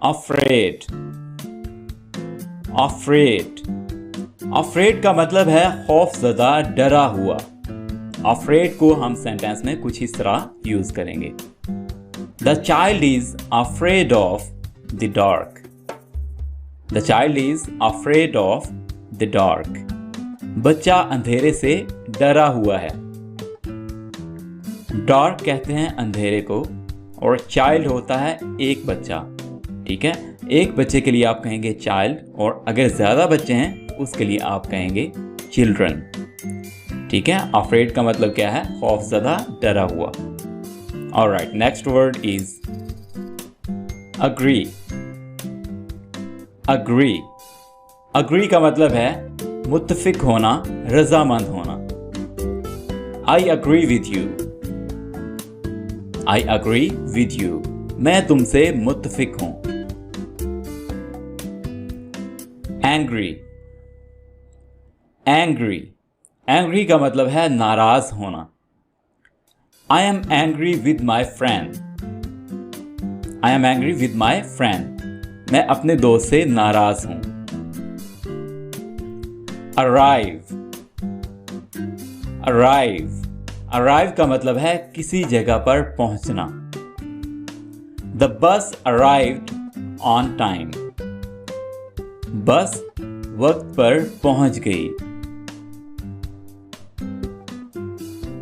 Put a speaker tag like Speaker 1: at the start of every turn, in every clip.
Speaker 1: Afraid. Afraid afraid का मतलब है खौफजदा, डरा हुआ। अफ्रेड को हम सेंटेंस में कुछ इस तरह यूज करेंगे। The child is afraid of the dark. The child is afraid of the dark. बच्चा अंधेरे से डरा हुआ है। डार्क कहते हैं अंधेरे को, और चाइल्ड होता है एक बच्चा। ठीक है, एक बच्चे के लिए आप कहेंगे चाइल्ड, और अगर ज्यादा बच्चे हैं उसके लिए आप कहेंगे चिल्ड्रन। ठीक है, अफ्रेड का मतलब क्या है? खौफजदा, डरा हुआ। Alright, next word is agree. Agree agree का मतलब है मुत्तफिक होना, रजामंद होना। I agree with you. I agree with you, मैं तुमसे मुत्तफिक हूं। एंग्री। एंग्री एंग्री का मतलब है नाराज होना। I am angry with my friend. I am angry with my friend, मैं अपने दोस्त से नाराज हूं। अराइव। अराइव अराइव का मतलब है किसी जगह पर पहुंचना। The bus arrived on time. बस वक्त पर पहुंच गई।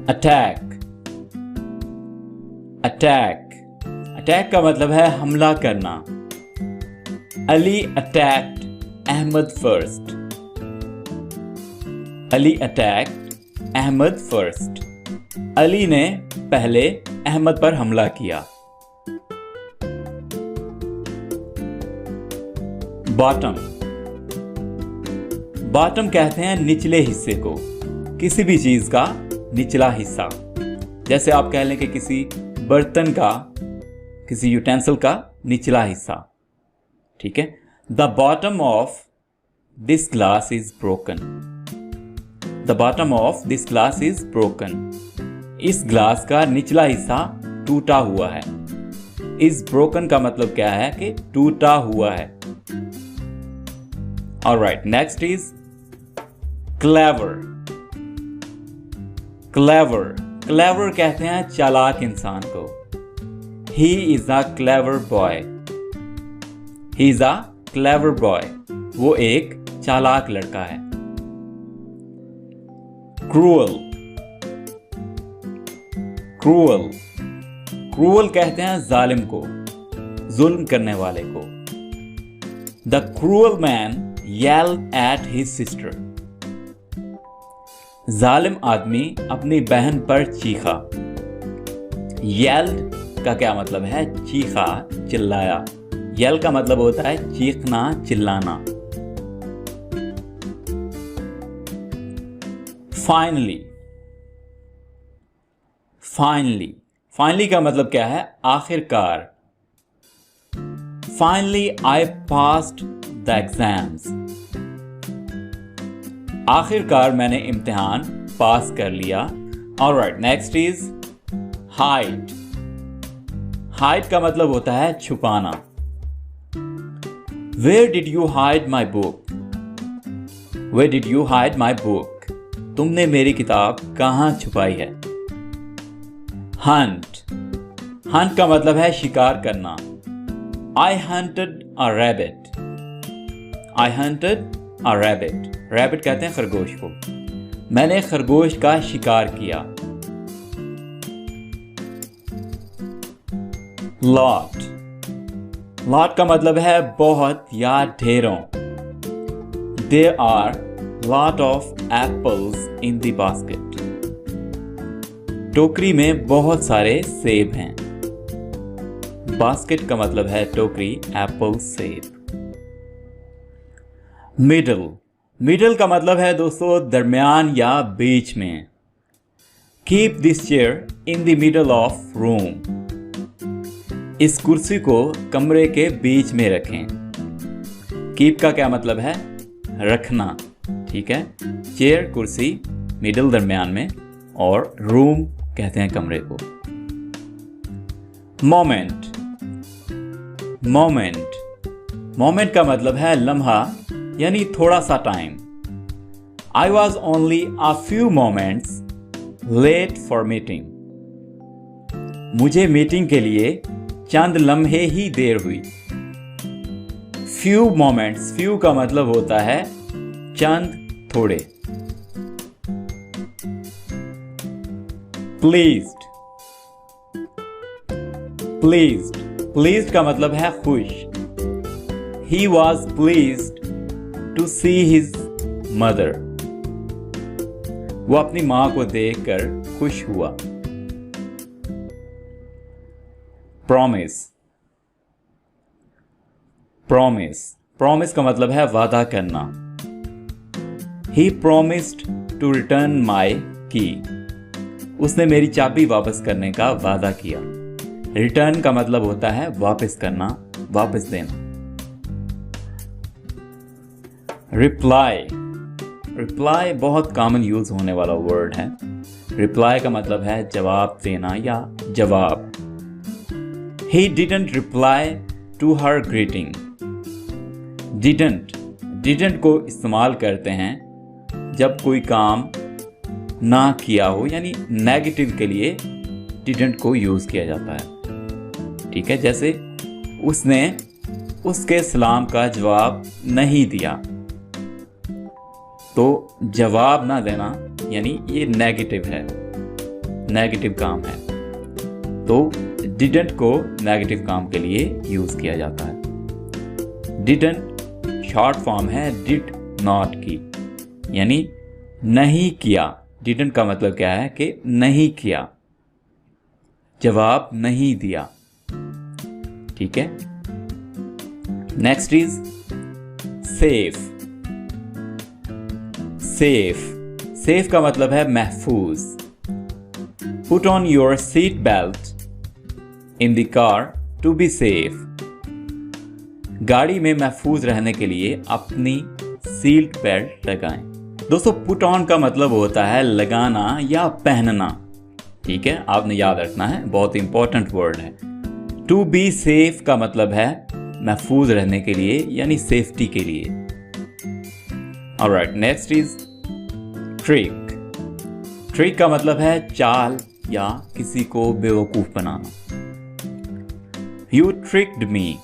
Speaker 1: अटैक। अटैक अटैक का मतलब है हमला करना। Ali attacked Ahmed first. Ali attacked Ahmed first, Ali ने पहले अहमद पर हमला किया। बॉटम। बॉटम कहते हैं निचले हिस्से को, किसी भी चीज का निचला हिस्सा। जैसे आप कह लें कि किसी बर्तन का, किसी यूटेंसिल का निचला हिस्सा। ठीक है, the bottom of this glass is broken. The bottom of this glass is broken, इस ग्लास का निचला हिस्सा टूटा हुआ है। इस ब्रोकन का मतलब क्या है? कि टूटा हुआ है। Alright, next is clever. Clever clever कहते हैं चालाक इंसान को। He is a clever boy. He is a clever boy, वो एक चालाक लड़का है। क्रूअल। क्रूअल क्रूअल कहते हैं जालिम को, जुल्म करने वाले को। The cruel man yelled at his sister. जालिम आदमी अपनी बहन पर चीखा। yelled का क्या मतलब है? चीखा, चिल्लाया। yell का मतलब होता है चीखना, चिल्लाना। फाइनली। फाइनली फाइनली का मतलब क्या है? आखिरकार। Finally I passed the exams. आखिरकार मैंने इम्तिहान पास कर लिया। Alright, next is hide. Hide का मतलब होता है छुपाना। Where did you hide my book? Where did you hide my book? तुमने मेरी किताब कहां छुपाई है? हंट। हंट का मतलब है शिकार करना। I hunted a rabbit. I hunted a rabbit. Rabbit कहते हैं खरगोश को। मैंने खरगोश का शिकार किया। लॉट। लॉट का मतलब है बहुत या ढेरों। There are lot of apples in the basket. टोकरी में बहुत सारे सेब हैं। बास्केट का मतलब है टोकरी, एप्पल, सेब। मिडल। मिडल का मतलब है दोस्तों दरमियान या बीच में। Keep this chair in the middle of room. इस कुर्सी को कमरे के बीच में रखें। कीप का क्या मतलब है? रखना। ठीक है, चेयर कुर्सी, मिडल दरमियान में, और रूम कहते हैं कमरे को। मोमेंट। मोमेंट मोमेंट का मतलब है लम्हा यानी थोड़ा सा time. I was only a few moments late for meeting. मुझे मीटिंग के लिए चंद लम्हे ही देर हुई। Few moments, few का मतलब होता है चंद, थोड़े। Pleased, pleased, pleased का मतलब है खुश। He was pleased to see his mother. वो अपनी मां को देखकर खुश हुआ। Promise, promise, promise का मतलब है वादा करना। He promised to return my key. उसने मेरी चाबी वापस करने का वादा किया। रिटर्न का मतलब होता है वापस करना, वापस देना। रिप्लाई, रिप्लाई बहुत कॉमन यूज होने वाला वर्ड है। रिप्लाई का मतलब है जवाब देना या जवाब। He didn't reply to her greeting. Didn't को इस्तेमाल करते हैं जब कोई काम ना किया हो, यानी नेगेटिव के लिए didn't को यूज किया जाता है। ठीक है, जैसे उसने उसके सलाम का जवाब नहीं दिया, तो जवाब ना देना यानी ये नेगेटिव है, नेगेटिव काम है, तो didn't को नेगेटिव काम के लिए यूज किया जाता है। didn't शॉर्ट फॉर्म है did not की, यानी नहीं किया। didn't का मतलब क्या है कि नहीं किया, जवाब नहीं दिया। ठीक है, next is safe. Safe, safe का मतलब है महफूज। Put on your seat belt in the car to be safe. गाड़ी में महफूज रहने के लिए अपनी सीट बेल्ट लगाएं। दोस्तों, पुट ऑन का मतलब होता है लगाना या पहनना। ठीक है, आपने याद रखना है, बहुत इंपॉर्टेंट वर्ड है। टू बी सेफ का मतलब है महफूज रहने के लिए यानी सेफ्टी के लिए। Alright, next is trick. Trick का मतलब है चाल या किसी को बेवकूफ बनाना। यू ट्रिक्ड मी,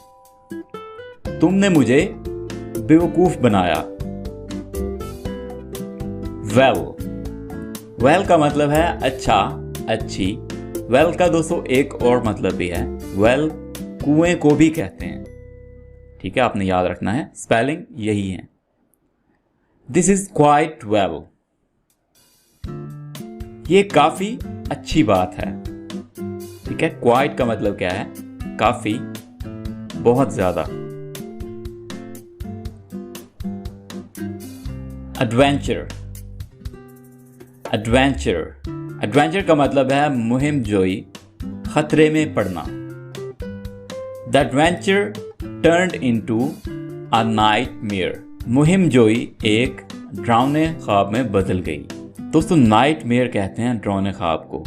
Speaker 1: तुमने मुझे बेवकूफ बनाया। वेल, वेल का मतलब है अच्छा, अच्छी। वेल का दोस्तों एक और मतलब भी है, वेल कुएं को भी कहते हैं। ठीक है, आपने याद रखना है, स्पेलिंग यही है। दिस इज क्वाइट वेल, ये काफी अच्छी बात है। ठीक है, क्वाइट का मतलब क्या है, काफी, बहुत ज्यादा। एडवेंचर, एडवेंचर, एडवेंचर का मतलब है मुहिम जोई, खतरे में पड़ना। The adventure turned into a nightmare, मुहिम जोई एक डरावने ख्वाब में बदल गई। दोस्तों, नाइटमेयर कहते हैं डरावने ख्वाब को,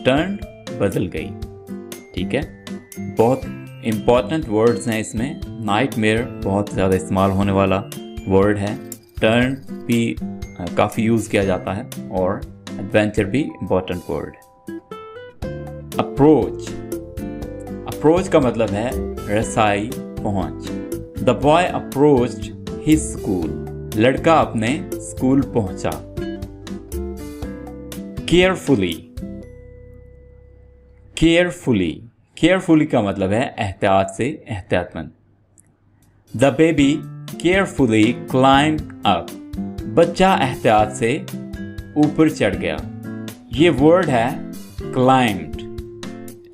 Speaker 1: टर्न बदल गई। ठीक है, बहुत इंपॉर्टेंट वर्ड्स हैं इसमें। नाइटमेयर बहुत ज़्यादा इस्तेमाल होने वाला वर्ड है, टर्न भी काफ़ी यूज़ किया जाता है, और एडवेंचर भी इम्पॉर्टेंट वर्ड है। अप्रोच, अप्रोच का मतलब है रसाई, पहुंच। The boy approached his school, लड़का अपने स्कूल पहुंचा। केयरफुली, केयरफुली, केयरफुली का मतलब है एहतियात से, एहतियातमंद। The baby carefully climbed up, बच्चा एहतियात से ऊपर चढ़ गया। ये वर्ड है क्लाइम्ड।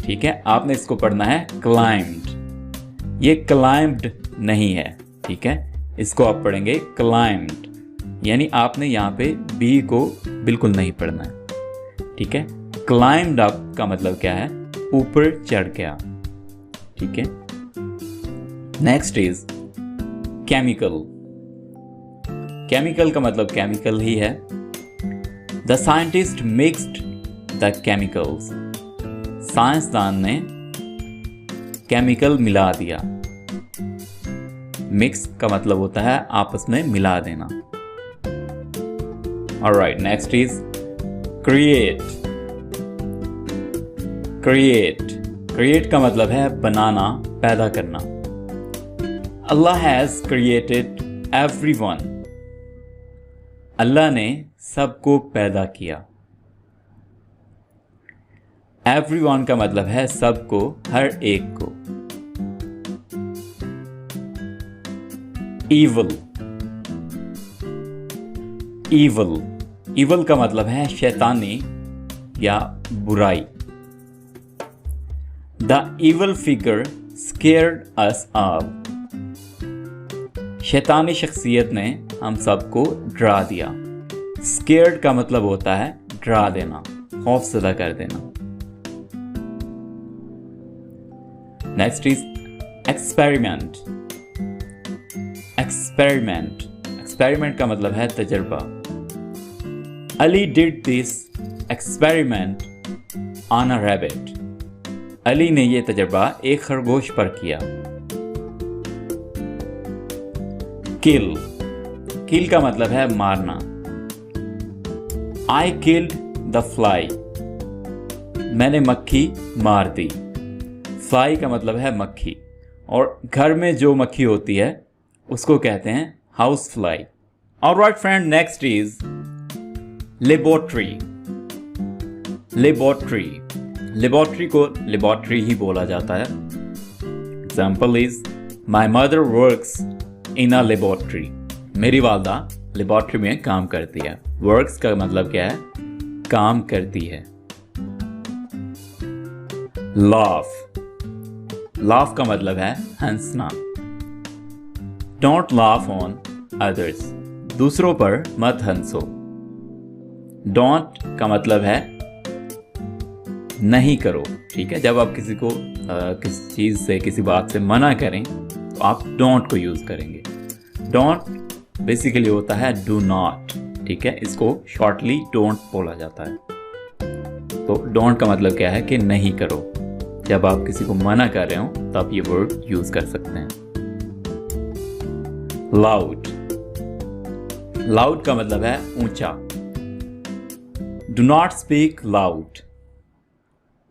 Speaker 1: ठीक है, आपने इसको पढ़ना है क्लाइम्ड, ये क्लाइम्ड नहीं है। ठीक है, इसको आप पढ़ेंगे क्लाइम्ड, यानी आपने यहाँ पे बी को बिल्कुल नहीं पढ़ना है। ठीक है, क्लाइम्ड अप का मतलब क्या है, ऊपर चढ़ गया। ठीक है, नेक्स्ट इज केमिकल। केमिकल का मतलब केमिकल ही है। The scientist mixed the chemicals, साइंसदान ने केमिकल मिला दिया। मिक्स का मतलब होता है आपस में मिला देना। Alright, next is create. Create का मतलब है बनाना, पैदा करना। अल्लाह हैज क्रिएटेड एवरीवन। अल्लाह ने सबको पैदा किया। एवरीवन का मतलब है सबको, हर एक को। ईवल का मतलब है शैतानी या बुराई। The evil figure scared us all. शैतानी शख्सियत ने हम सबको डरा दिया। स्केयर्ड का मतलब होता है डरा देना, खौफजदा कर देना। Next is experiment. एक्सपेरिमेंट का मतलब है तजर्बा। Ali did this experiment on a rabbit. Ali ने यह तजर्बा एक खरगोश पर किया। किल का मतलब है मारना। I killed the fly. मैंने मक्खी मार दी। फ्लाई का मतलब है मक्खी, और घर में जो मक्खी होती है उसको कहते हैं house fly. Alright friend, next is laboratory. Laboratory को लेबोरेटरी ही बोला जाता है। Example is my mother works in a laboratory. मेरी वालदा लेबोरेटरी में काम करती है। वर्क्स का मतलब क्या है? काम करती है। लाफ का मतलब है हंसना। Don't laugh on others. दूसरों पर मत हंसो। डोंट का मतलब है नहीं करो। ठीक है, जब आप किसी को किसी चीज से, किसी बात से मना करें तो आप डोंट को यूज करेंगे। डोंट बेसिकली होता है डू नॉट। ठीक है, इसको शॉर्टली डोंट बोला जाता है। तो डोंट का मतलब क्या है कि नहीं करो। जब आप किसी को मना कर रहे हो तो आप ये वर्ड यूज कर सकते हैं। लाउड का मतलब है ऊंचा। Do not speak loud.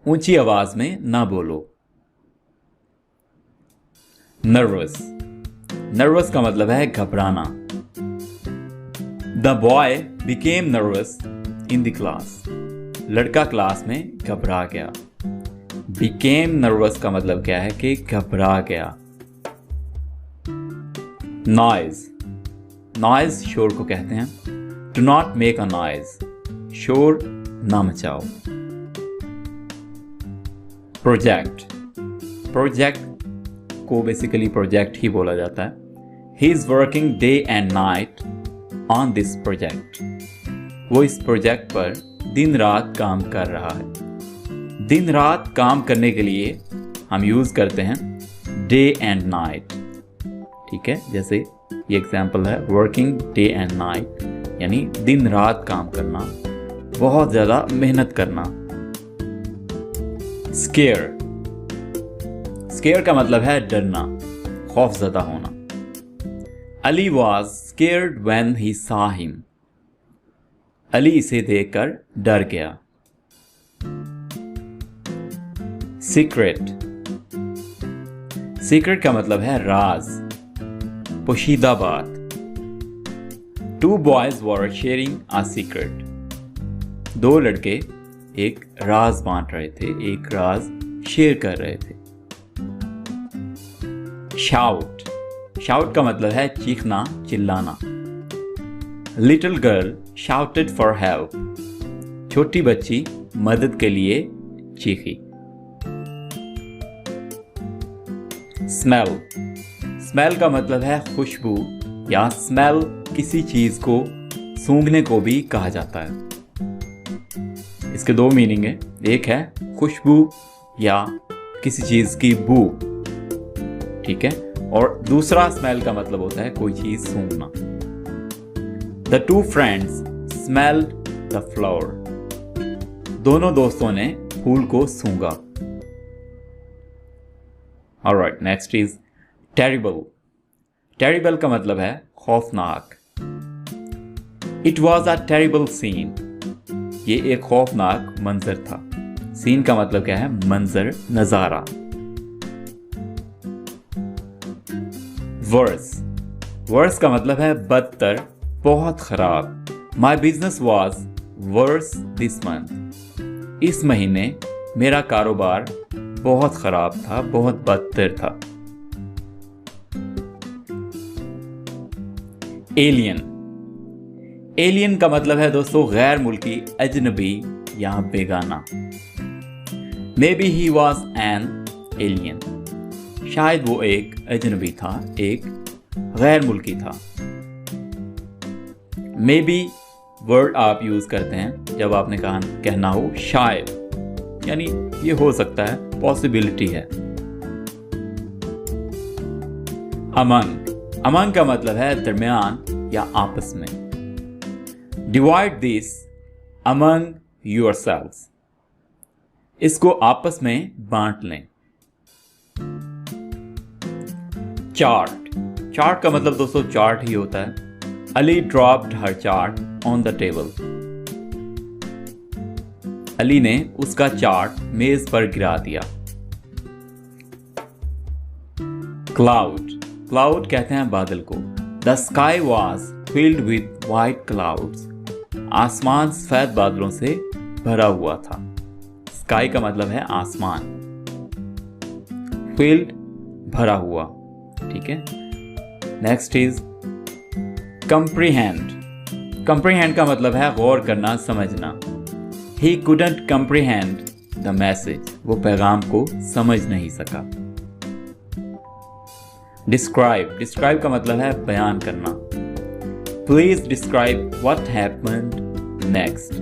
Speaker 1: ऊंची आवाज में ना बोलो। नर्वस का मतलब है घबराना। The boy became nervous in the class. लड़का क्लास में घबरा गया। बिकेम नर्वस का मतलब क्या है कि घबरा गया। नॉइज शोर को कहते हैं। Do not make a noise. शोर ना मचाओ। प्रोजेक्ट को बेसिकली प्रोजेक्ट ही बोला जाता है। He is working day and night on this project. वो इस प्रोजेक्ट पर दिन रात काम कर रहा है। दिन रात काम करने के लिए हम यूज करते हैं डे एंड नाइट। ठीक है, जैसे ये एग्जाम्पल है वर्किंग डे एंड नाइट, यानी दिन रात काम करना, बहुत ज्यादा मेहनत करना। स्केयर का मतलब है डरना, खौफजदा होना। Ali was scared when he saw him. Ali इसे देखकर डर गया। सीक्रेट का मतलब है राज, पोशीदा बात। Two boys were sharing a secret. दो लड़के एक राज बांट रहे थे, एक राज शेयर कर रहे थे। शाउट का मतलब है चीखना, चिल्लाना। Little girl shouted for help. छोटी बच्ची मदद के लिए चीखी। स्मेल का मतलब है खुशबू, या स्मेल किसी चीज को सूंघने को भी कहा जाता है। इसके दो मीनिंग है, एक है खुशबू या किसी चीज की बू, ठीक है, और दूसरा स्मेल का मतलब होता है कोई चीज सूंघना। The two friends smelled the flower. दोनों दोस्तों ने फूल को सूंघा। Alright, next is terrible. Terrible का मतलब है खौफनाक। It was a terrible scene, ये एक खौफनाक मंजर था। सीन का मतलब क्या है? मंजर, नजारा। वर्स, वर्स का मतलब है बदतर, बहुत खराब। My business was worse this month, इस महीने मेरा कारोबार बहुत खराब था, बहुत बदतर था। एलियन, एलियन का मतलब है दोस्तों गैर मुल्की, अजनबी या बेगाना। May be he was an alien, शायद वो एक अजनबी था, एक गैर मुल्की था। मे बी वर्ड आप यूज करते हैं जब आपने कहना हो शायद, यानी ये हो सकता है, पॉसिबिलिटी है। अमंग, अमंग का मतलब है दरमियान या आपस में। डिवाइड दिस अमंग योरसेल्व्स, इसको आपस में बांट लें। चार्ट, चार्ट का मतलब दोस्तों चार्ट ही होता है। Ali dropped her chart on the table, Ali ने उसका चार्ट मेज पर गिरा दिया। क्लाउड, क्लाउड कहते हैं बादल को। The sky was filled with white clouds, आसमान सफेद बादलों से भरा हुआ था। स्काई का मतलब है आसमान, फील्ड भरा हुआ, ठीक है। नेक्स्ट इज कंप्रीहेंड, कंप्रीहेंड का मतलब है गौर करना, समझना। He couldn't comprehend the message, वो पैगाम को समझ नहीं सका। डिस्क्राइब, डिस्क्राइब का मतलब है बयान करना। Please describe what happened next,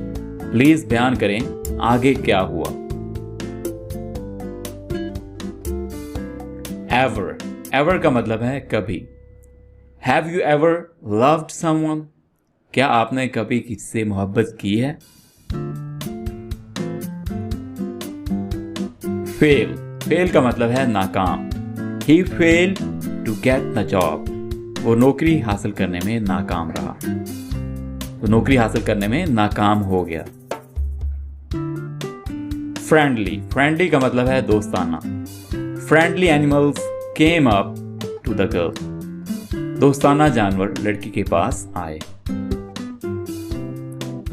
Speaker 1: please बयान करें आगे क्या हुआ। एवर, एवर का मतलब है कभी। Have you ever loved someone, क्या आपने कभी किसी से मोहब्बत की है। फेल, फेल का मतलब है नाकाम। He failed to get the job, वो नौकरी हासिल करने में नाकाम रहा, वो नौकरी हासिल करने में नाकाम हो गया। फ्रेंडली, फ्रेंडली का मतलब है दोस्ताना। Friendly animals came up to the girl, दोस्ताना जानवर लड़की के पास आए।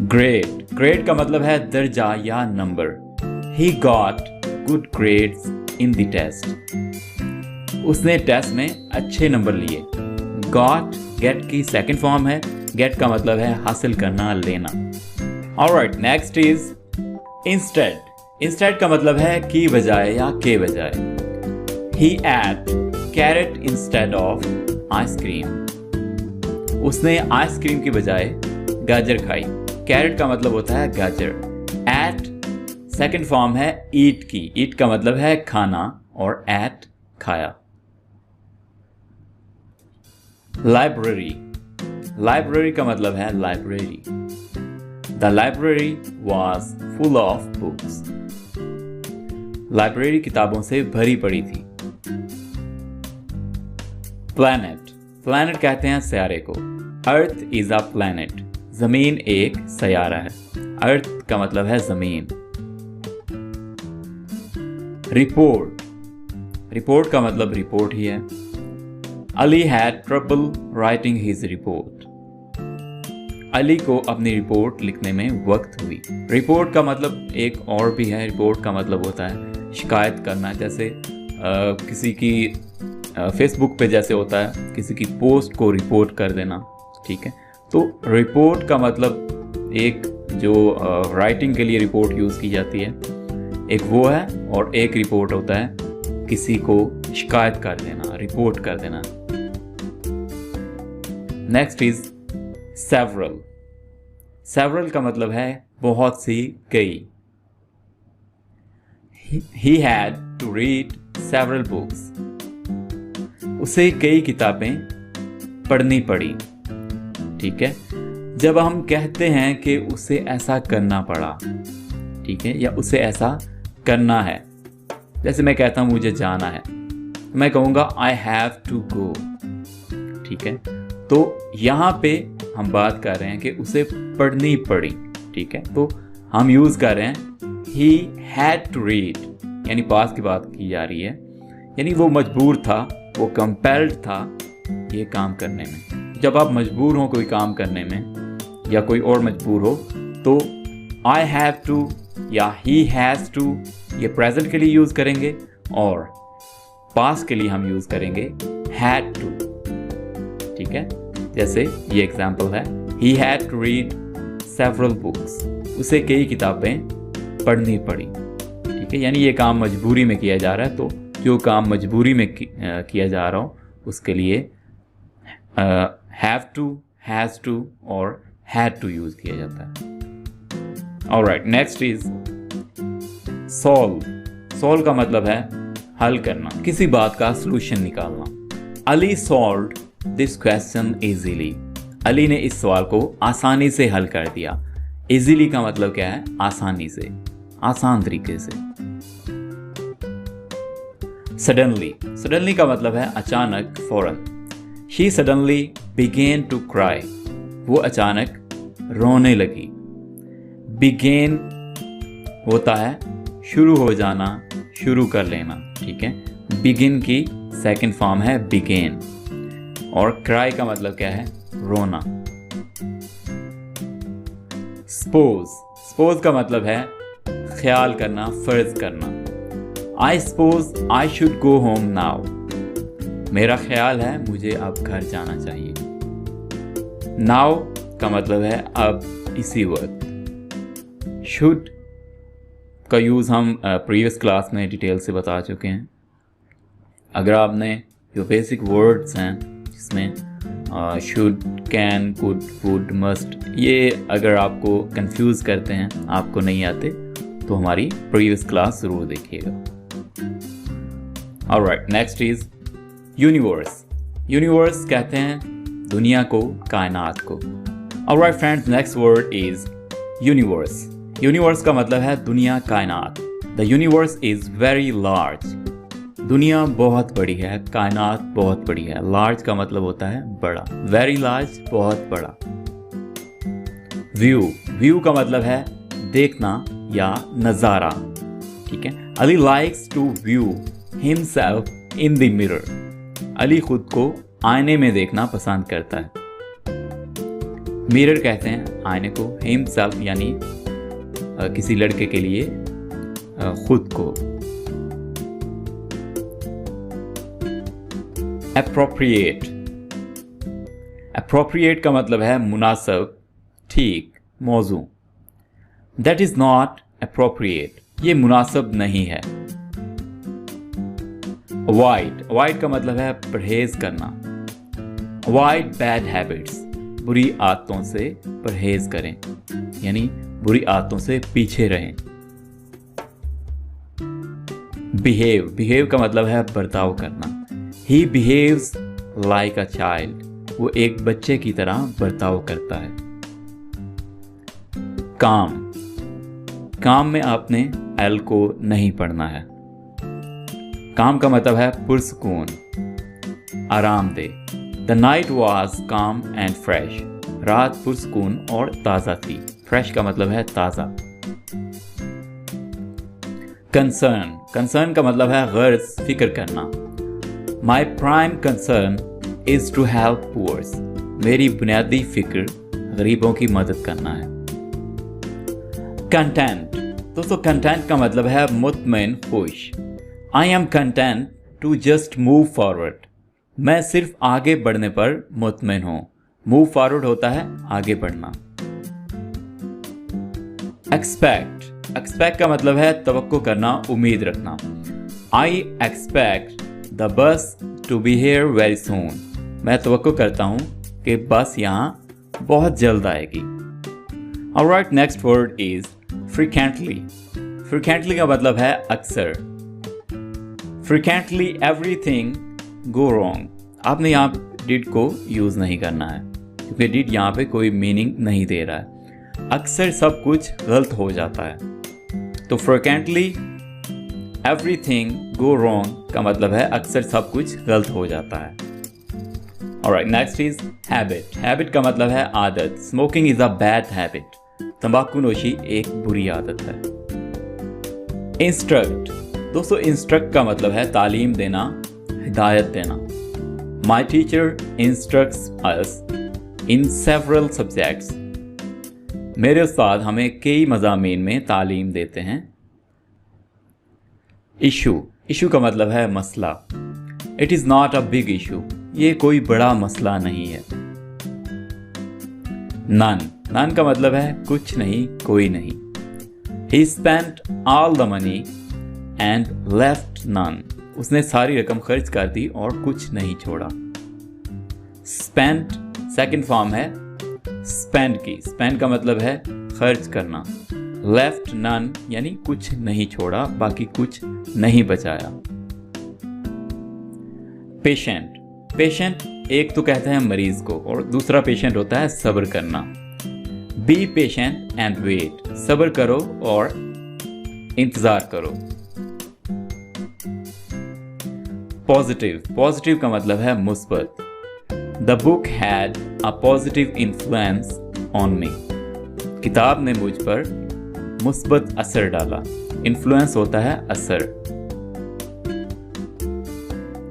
Speaker 1: ग्रेड, ग्रेड का मतलब है दर्जा या number. He got good grades in the test, उसने टेस्ट में अच्छे नंबर लिए। गॉट गेट की सेकंड फॉर्म है। गेट का मतलब है हासिल करना, लेना। Alright, next is instead. Instead का मतलब है की बजाय या के बजाय। He ate carrot instead of ice cream, उसने आइसक्रीम की बजाय गाजर खाई। कैरेट का मतलब होता है गाजर। एट सेकंड फॉर्म है ईट की। ईट का मतलब है खाना और एट खाया। लाइब्रेरी, लाइब्रेरी का मतलब है library. The library was full of books, library किताबों से भरी पड़ी थी। प्लैनेट, प्लैनेट कहते हैं सैयारे को। अर्थ इज अ प्लैनेट, जमीन एक सैयारा है। अर्थ का मतलब है जमीन। रिपोर्ट, रिपोर्ट का मतलब रिपोर्ट ही है। Ali had trouble writing his report, Ali को अपनी रिपोर्ट लिखने में वक्त हुई। रिपोर्ट का मतलब एक और भी है। रिपोर्ट का मतलब होता है शिकायत करना, जैसे किसी की फेसबुक पे जैसे होता है किसी की पोस्ट को रिपोर्ट कर देना, ठीक है। तो रिपोर्ट का मतलब एक जो राइटिंग के लिए रिपोर्ट यूज़ की जाती है, एक वो है, और एक रिपोर्ट होता है किसी को शिकायत कर देना, रिपोर्ट कर देना। Next is several. सेवरल का मतलब है बहुत सी, कई। He had to read several books, उसे कई किताबें पढ़नी पड़ी, ठीक है। जब हम कहते हैं कि उसे ऐसा करना पड़ा, ठीक है, या उसे ऐसा करना है, जैसे मैं कहता हूं मुझे जाना है, मैं कहूंगा I have to go, ठीक है। तो यहाँ पे हम बात कर रहे हैं कि उसे पढ़नी पड़ी, ठीक है। तो हम यूज़ कर रहे हैं he had to read, यानी पास की बात की जा रही है, यानी वो मजबूर था, वो कंपेल्ड था ये काम करने में। जब आप मजबूर हो कोई काम करने में या कोई और मजबूर हो तो I have to या he has to ये प्रेजेंट के लिए यूज़ करेंगे और पास्ट के लिए हम यूज़ करेंगे had to, ठीक है। जैसे ये एग्जाम्पल है, he had to read several books, उसे कई किताबें पढ़नी पड़ी, ठीक है। यानी ये काम मजबूरी में किया जा रहा है, तो जो काम मजबूरी में किया जा रहा हो उसके लिए have to, has to और had to यूज़ किया जाता है। Alright, next is solve. Solve का मतलब है हल करना, किसी बात का solution निकालना। Ali solved this question easily. Ali ने इस सवाल को आसानी से हल कर दिया। Easily का मतलब क्या है? आसानी से, आसान तरीके से। Suddenly. Suddenly का मतलब है अचानक, फौरन। She suddenly began to cry. वो अचानक रोने लगी। Begin होता है शुरू हो जाना, शुरू कर लेना, ठीक है। Begin की सेकंड फॉर्म है begin और cry का मतलब क्या है? रोना। Suppose का मतलब है ख्याल करना, फर्ज करना। I suppose I should go home now. मेरा ख्याल है मुझे अब घर जाना चाहिए। Now का मतलब है अब, इसी वक्त। शुड का यूज़ हम प्रीवियस क्लास में डिटेल से बता चुके हैं। अगर आपने जो बेसिक वर्ड्स हैं जिसमें should, can, could, would, must, ये अगर आपको कंफ्यूज करते हैं, आपको नहीं आते, तो हमारी प्रीवियस क्लास ज़रूर देखिएगा। Alright, next is universe. Universe कहते हैं दुनिया को, कायनात को। Alright friends, next word is universe. Universe का मतलब है दुनिया, कायनात। The universe is very large. दुनिया बहुत बड़ी है, कायनात बहुत बड़ी है। लार्ज का मतलब होता है बड़ा, वेरी लार्ज, बहुत बड़ा। व्यू का मतलब है देखना या नज़ारा, ठीक है। Ali likes to view himself in the mirror. Ali खुद को आईने में देखना पसंद करता है। मिरर कहते हैं आईने को, हिमसेल्फ यानी किसी लड़के के लिए खुद को। एप्रोप्रिएट का मतलब है मुनासिब, ठीक, मौजू। दैट इज नॉट एप्रोप्रिएट, ये मुनासिब नहीं है। अवॉइड का मतलब है परहेज करना। अवॉइड बैड हैबिट्स, बुरी आदतों से परहेज करें, यानी बुरी आदतों से पीछे रहें। बिहेव का मतलब है बर्ताव करना। He behaves like a child, वो एक बच्चे की तरह बर्ताव करता है। काम में आपने एल को नहीं पढ़ना है। काम का मतलब है पुरसकून, आरामदेह। The night was calm and fresh, रात पुरसकून और ताज़ा थी। फ्रेश का मतलब है ताज़ा। कंसर्न का मतलब है गर्ज, फिक्र करना। My prime concern is to help poors, मेरी बुनियादी फिक्र गरीबों की मदद करना है। कंटेंट, दोस्तों कंटेंट का मतलब है मुतमईन, खुश। I am content to just move forward, मैं सिर्फ आगे बढ़ने पर मुतमईन हूँ। मूव फॉरवर्ड होता है आगे बढ़ना। एक्सपेक्ट का मतलब है तवक्को करना, उम्मीद रखना। I expect the bus to be here very soon, मैं तवक्को करता हूँ कि बस यहाँ बहुत जल्द आएगी। Alright, next word is frequently का मतलब है अक्सर। फ्रीक्वेंटली एवरीथिंग गो रॉन्ग, आपने यहाँ डिड को यूज़ नहीं करना है क्योंकि डिड यहाँ पे कोई मीनिंग नहीं दे रहा है। अक्सर सब कुछ गलत हो जाता है। तो फ्रीक्वेंटली एवरीथिंग गो रॉन्ग का मतलब है अक्सर सब कुछ गलत हो जाता है। Alright, next is habit. Habit का मतलब है आदत। Smoking is a bad habit. तंबाकू नोशी एक बुरी आदत है। इंस्ट्रक्ट, दोस्तों इंस्ट्रक्ट का मतलब है तालीम देना, हिदायत देना। My teacher instructs us in several subjects. मेरे उस्ताद हमें कई मज़ामीन में तालीम देते हैं। इशू, इशू का मतलब है मसला। It is not a big issue, ये कोई बड़ा मसला नहीं है। नन, नन का मतलब है कुछ नहीं, कोई नहीं। He spent all the money and left none. उसने सारी रकम खर्च कर दी और कुछ नहीं छोड़ा। Spent सेकंड फॉर्म है spend की। spend का मतलब है खर्च करना। Left none यानी कुछ नहीं छोड़ा, बाकी कुछ नहीं बचाया। Patient, patient एक तो कहते हैं मरीज को और दूसरा पेशेंट होता है सब्र करना। Be patient and wait. सब्र करो और इंतजार करो। पॉजिटिव, पॉजिटिव का मतलब है मुस्बत। The book had a positive influence on me. किताब ने मुझ पर मुस्बत असर डाला। इन्फ्लुएंस होता है असर।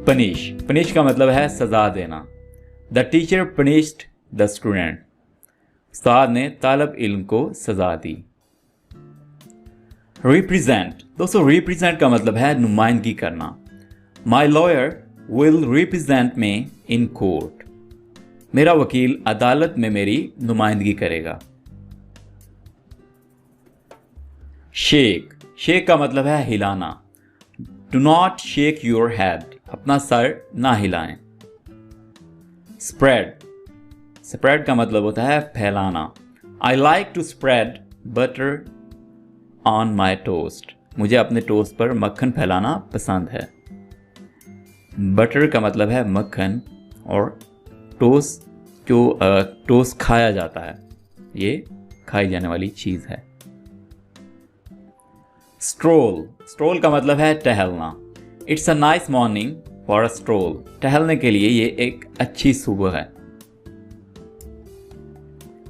Speaker 1: पनिश, पनिश का मतलब है सजा देना। The teacher punished the student. उस्ताद ने तालब इल्म को सजा दी। रिप्रेजेंट, दोस्तों रिप्रेजेंट का मतलब है नुमाइंदगी करना। My lawyer will represent me in court. मेरा वकील अदालत में मेरी नुमाइंदगी करेगा। शेक, शेक का मतलब है हिलाना। Do not shake your head, अपना सर ना हिलाएं। स्प्रेड, स्प्रेड का मतलब होता है फैलाना। I like to spread butter on my toast. मुझे अपने टोस्ट पर मक्खन फैलाना पसंद है। बटर का मतलब है मक्खन और टोस्ट जो टोस्ट खाया जाता है, ये खाई जाने वाली चीज़ है। स्ट्रोल, स्ट्रोल का मतलब है टहलना। It's a nice morning for a stroll. टहलने के लिए ये एक अच्छी सुबह है।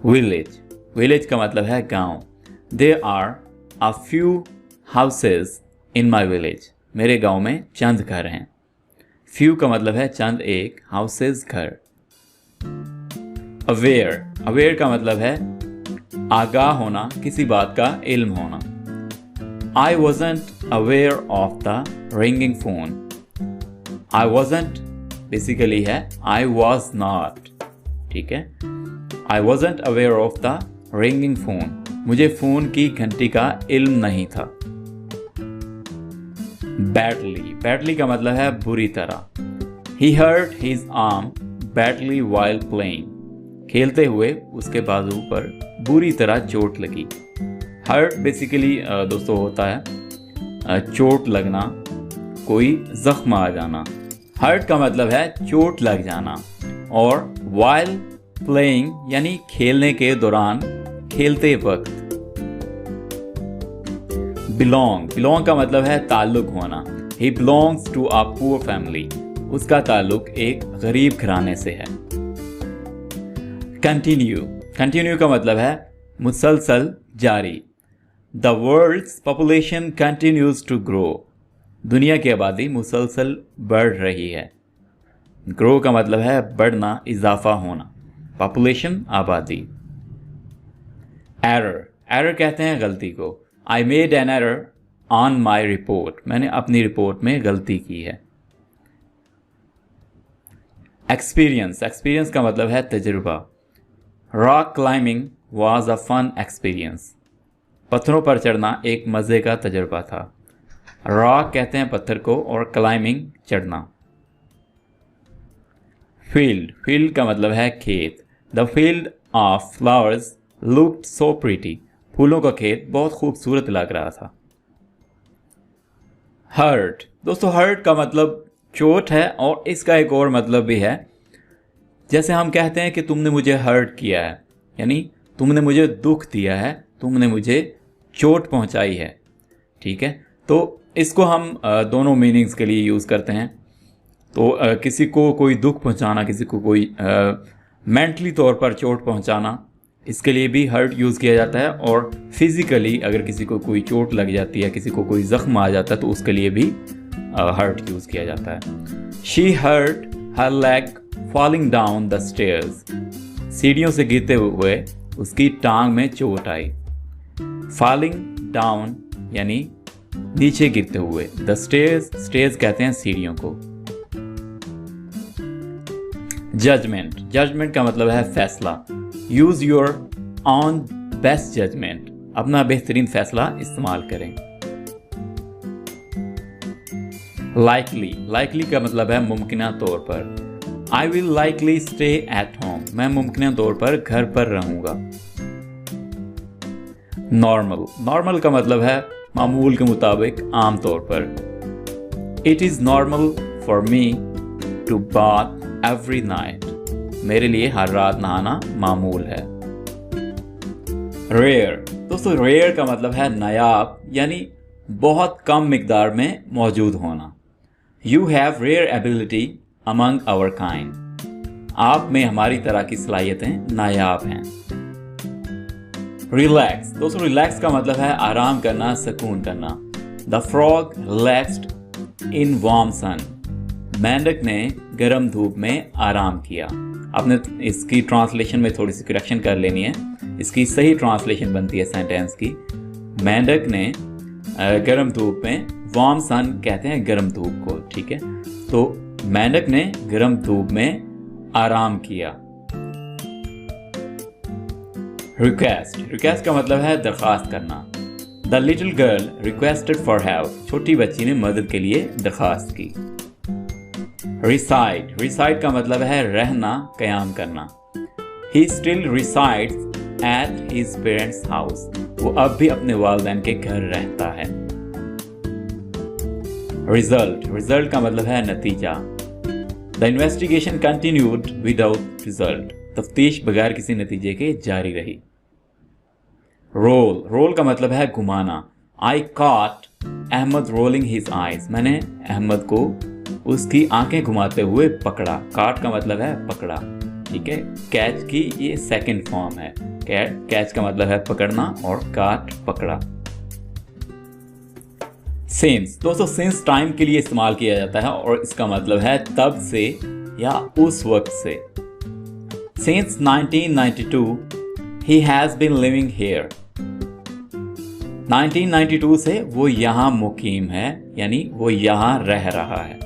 Speaker 1: विलेज, विलेज का मतलब है गांव। There are a few houses in my village. मेरे गांव में चंद घर हैं। फ्यू का मतलब है चंद एक, हाउसेज घर। अवेयर, अवेयर का मतलब है आगाह होना, किसी बात का इल्म होना। आई wasn't aware of the ringing phone. I wasn't basically है आई वॉज नॉट, ठीक है। आई wasn't aware of the ringing phone. मुझे फोन की घंटी का इल्म नहीं था। बैडली, बैडली का मतलब है बुरी तरह। He hurt his arm badly while playing. खेलते हुए उसके बाजू पर बुरी तरह चोट लगी। हर्ट बेसिकली दोस्तों होता है चोट लगना, कोई जख्म आ जाना। हर्ट का मतलब है चोट लग जाना। और वाइल प्लेइंग यानी खेलने के दौरान, खेलते वक्त। बिलोंग, बिलोंग का मतलब है ताल्लुक होना। He belongs to a poor family. उसका ताल्लुक एक गरीब घराने से है। कंटिन्यू, कंटिन्यू का मतलब है मुसलसल जारी। The world's population continues to grow. दुनिया की आबादी मुसलसल बढ़ रही है। ग्रो का मतलब है बढ़ना, इजाफा होना। पॉपुलेशन आबादी। एरर, एरर कहते हैं गलती को। I made an error on my report. मैंने अपनी रिपोर्ट में गलती की है। एक्सपीरियंस, एक्सपीरियंस का मतलब है तजुर्बा। Rock climbing was a fun experience. पत्थरों पर चढ़ना एक मज़े का तजुर्बा था। रॉक कहते हैं पत्थर को और क्लाइंबिंग चढ़ना। फील्ड, फील्ड का मतलब है खेत। The field of flowers looked so pretty. फूलों का खेत बहुत खूबसूरत लग रहा था। हर्ट, दोस्तों हर्ट का मतलब चोट है और इसका एक और मतलब भी है। जैसे हम कहते हैं कि तुमने मुझे हर्ट किया है, यानी तुमने मुझे दुख दिया है, तुमने मुझे चोट पहुंचाई है, ठीक है। तो इसको हम दोनों मीनिंग्स के लिए यूज़ करते हैं। तो किसी को कोई दुख पहुंचाना, किसी को कोई मेंटली तौर पर चोट पहुंचाना, इसके लिए भी हर्ट यूज़ किया जाता है। और फिज़िकली अगर किसी को कोई चोट लग जाती है, किसी को कोई ज़ख्म आ जाता है, तो उसके लिए भी हर्ट यूज़ किया जाता है। She hurt her leg falling down the stairs. सीढ़ियों से गिरते हुए उसकी टांग में चोट आई। फॉलिंग डाउन यानी नीचे गिरते हुए। द स्टेयर्स, स्टेयर्स कहते हैं सीढ़ियों को। जजमेंट, जजमेंट का मतलब है फैसला। Use your own best judgement, अपना बेहतरीन फैसला इस्तेमाल करें। लाइकली, लाइकली का मतलब है मुमकिना तौर पर। I will likely stay at home, मैं मुमकिना तौर पर घर पर रहूंगा। नॉर्मल, नॉर्मल का मतलब है मामूल के मुताबिक, आम तौर पर। It is normal for me to bath every night, मेरे लिए हर रात नहाना मामूल है। रेयर, दोस्तों रेयर का मतलब है नायाब, यानी बहुत कम मिकदार में मौजूद होना। You have rare ability among our kind, आप में हमारी तरह की सलाहियतें नायाब हैं। रिलैक्स, दोस्तों रिलैक्स का मतलब है आराम करना, सुकून करना। The frog relaxed in warm sun, मेंढक ने गर्म धूप में आराम किया। आपने इसकी ट्रांसलेशन में थोड़ी सी करेक्शन कर लेनी है। इसकी सही ट्रांसलेशन बनती है सेंटेंस की, मेंढक ने गर्म धूप में, वार्म सन कहते हैं गर्म धूप को, ठीक है। तो मेंढक ने गर्म धूप में आराम किया। रिक्वेस्ट, रिक्वेस्ट का मतलब है दरख्वास्त करना। The little girl requested for help, छोटी बच्ची ने मदद के लिए दरख्वास्त की। रिसाइड, रिसाइड का मतलब है रहना, कयाम करना। He still resides at his parents house, वो अब भी अपने वालिदैन के घर रहता है। रिजल्ट, रिजल्ट का मतलब है नतीजा। The investigation continued without result, तफ्तीश बगैर किसी नतीजे के जारी रही। रोल, रोल का मतलब है घुमाना। I caught Ahmed rolling his eyes, मैंने अहमद को उसकी आंखें घुमाते हुए पकड़ा। काट का मतलब है पकड़ा, ठीक है। कैच की ये सेकंड फॉर्म है। कैच का मतलब है पकड़ना और काट पकड़ा। सिंस, दोस्तों सिंस टाइम के लिए इस्तेमाल किया जाता है और इसका मतलब है तब से या उस वक्त से। Since 1992 he has been living here, 1992 से वो यहाँ मुकीम है, यानी वो यहाँ रह रहा है।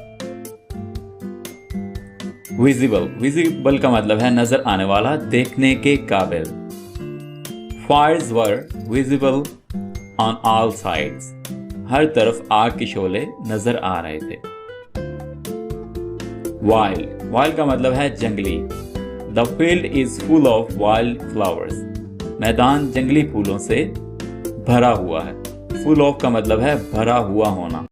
Speaker 1: विजिबल, विजिबल का मतलब है नजर आने वाला, देखने के काबिल। Fires were visible on all sides, हर तरफ आग के शोले नजर आ रहे थे। वाइल्ड, वाइल्ड का मतलब है जंगली। The field is full of wild flowers, मैदान जंगली फूलों से भरा हुआ है। फुल ऑफ का मतलब है भरा हुआ होना।